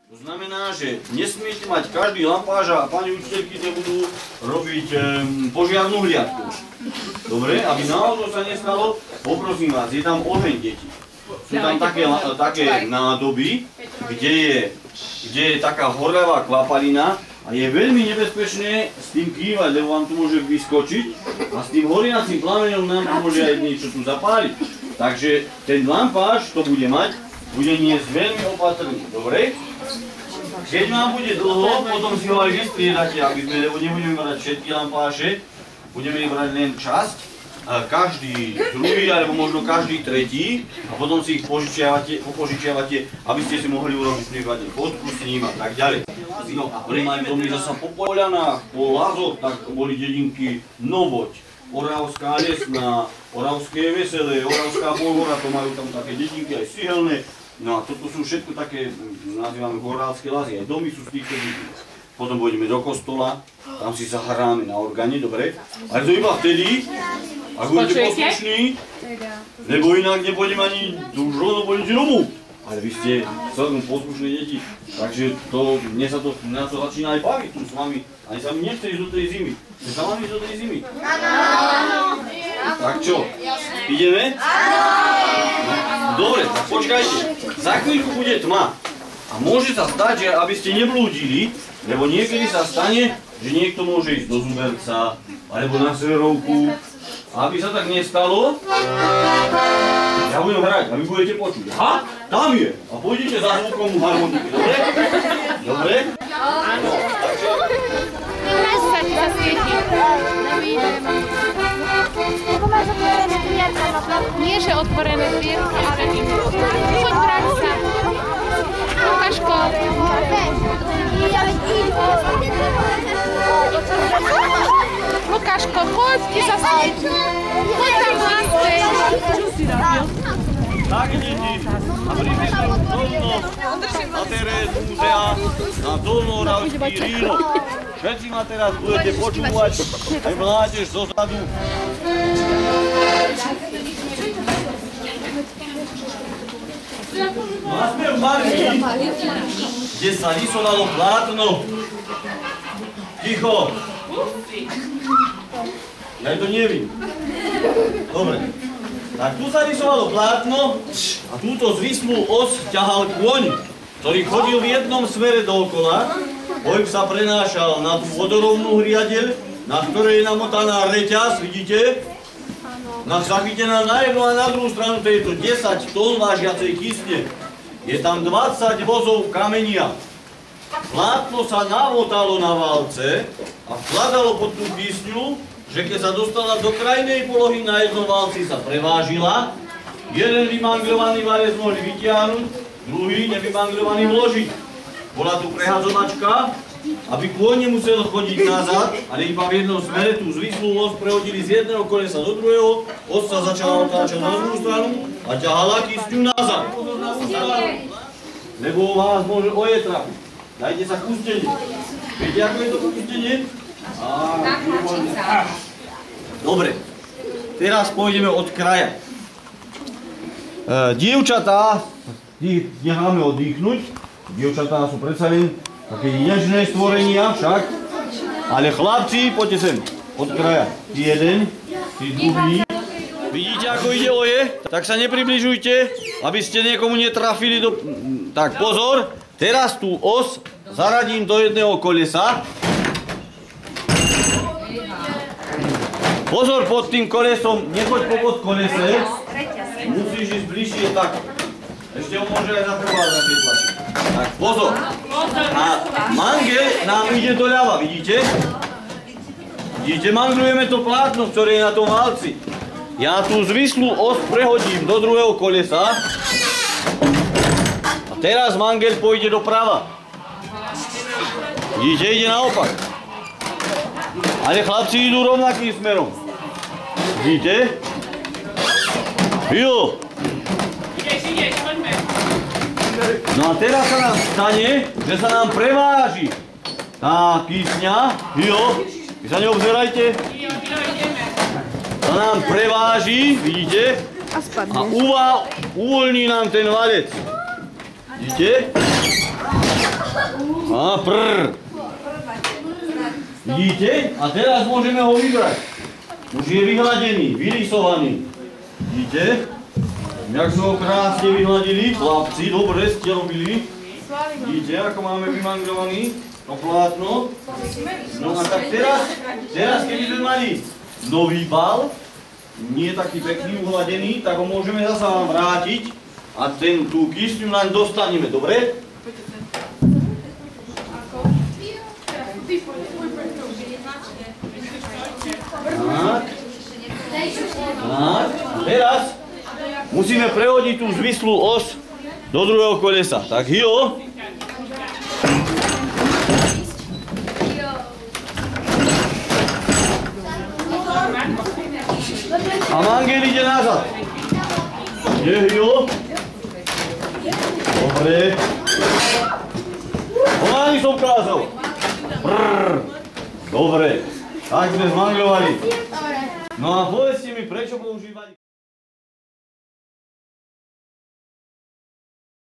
To znamená, že nesmiete mať každý lampáž a pani učiteľky nebudú robiť požiarnú hliadku. Dobre, aby náhodou sa nestalo, poprosím vás, je tam oheň, deti. Sú tam také nádoby, kde je taká horľavá kvapalina a je veľmi nebezpečné s tým kývať, lebo vám tu môže vyskočiť a s tým horiacím plameňom nám môže aj niečo tu zapáliť. Takže ten lampáž to bude mať, bude niesť veľmi opatrný, dobre? Keď vám bude dlho, potom si ho aj vystriedate, lebo nebudeme brať všetky lampáše, budeme brať len časť, každý druhý, alebo možno každý tretí, a potom si ich popožičiavate, aby ste si mohli urobiť prípadne fotku s ním a tak ďalej. No a príjmajú to my zasa po poľanách, po lázoch, tak boli dedinky Novoť, Oravská Lesná, Oravské Veselé, Oravská Polhora, to majú tam také dedinky aj Sihelné. No a toto sú všetko také, nazývame Horálske Lazy, aj domy sú z týchto dedín. Potom pôjdeme do kostola, tam si zahráme na orgáne, dobre? Ale to iba vtedy, ak budete poslušní, lebo inak nepôjdeme ani už rovno pôjdete domov. Ale vy ste celkom poslušné deti, takže mne sa to začína aj baviť tu s vami. Ani sa mi nechce ísť do tej zimy. Chce sa vám ísť do tej zimy? Áno! Tak čo? Ideme? Áno! Dobre, tak počkajte. Za chvíľku bude tma. A môže sa stať, že aby ste neblúdili, lebo niekedy sa stane, že niekto môže ísť do Zuberca, alebo na Severovku. A aby sa tak nestalo, ja budem hrať a vy budete počuť. Aha, tam je! A pôjdete za zvukom harmoniky, dobre? Dobre? Áno. Sa ti zasvieti. Nie, že otvorené dvierky, ale choď brať sa. Lukáško. Lukáško, choď, ti sa stať. Choď tam naspäť. Čo si robil? Tak, deti, a prišli sme dolno na terén múzea na Dolnooravský rínok. Všetci ma teraz budete počúvať, aj mládež zozadu. No a sme v Marni, kde sa rysovalo plátno. Ticho. Ja to nevím. Dobre. Tak tu sa rysovalo plátno a túto zvislú os ťahal kôň, ktorý chodil v jednom smere dookola. Pohyb sa prenášal na tú vodorovnú hriadeľ, na ktorej je namotaná reťaz, vidíte? Zachytená na jednu a na druhú stranu tejto 10 tón vážiacej kysne. Je tam 20 vozov kamenia. Plátno sa namotalo na válce a vkladalo pod tú kysňu, že keď sa dostala do krajnej polohy, na jednom válci sa prevážila, jeden vymanglovaný valec mohli vytiahnuť, druhý nevymanglovaný vložiť. Bola tu prehadzovačka, aby kôň nemusel chodiť nazad, ale iba v jednom smere tú zvislú os prehodili z jedného kolesa do druhého, os sa začala otáčať na druhú stranu a ťahala kysňu nazad. Lebo vás môže ojetrafiť. Dajte sa kústenie. Viete, ako je to kústenie? Dobre, teraz pôjdeme od kraja. Dievčatá, ich necháme oddychnúť. Dievčatá sú predsa len také nežné stvorenia však. Ale chlapci, poďte sem, od kraja. Ty jeden, ty druhý. Vidíte, ako ide oje? Tak sa nepribližujte, aby ste niekomu netrafili do... Tak pozor, teraz tú os zaradím do jedného kolesa. Pozor pod tým kolesom, nechoď popod kolese. Musíš ísť bližšie tak. Ešte ho môže aj zatrvať na tej tlači. Tak pozor. A mangel nám ide doľava, vidíte? Vidíte, manglujeme to plátno, ktoré je na tom válci. Ja tú zvislú os prehodím do druhého kolesa. A teraz mangel pôjde doprava. Vidíte, ide naopak. Ale chlapci idú rovnakým smerom. Vidíte? Jo. Ideš, poďme. No a teraz sa nám stane, že sa nám preváži tá kysňa. Jo. Vy sa neobzerajte. Jo, ideme. Sa nám preváži, vidíte? A uvoľní nám ten valec. Vidíte? A prr. Vidíte? A teraz môžeme ho vybrať. Už je vyhľadený, vyrysovaný. Vidíte? Jak sme ho krásne vyhľadili, chlapci, dobre ste robili. Vidíte, ako máme vymangrovaný to plátno. No a tak teraz keby sme mali nový bal, nie taký pekný, uhladený, tak ho môžeme zasa vám vrátiť a tú kysňu naň dostaneme, dobre? Tak. Teraz musíme prehodiť tú zvislú os do druhého kolesa. Tak hyo. A mangel ide nazad. Je hyo. Dobre. Pomáli som kázal. Prrr. Dobre. Tak sme zmanglovali. No a povedzte mi, prečo používali...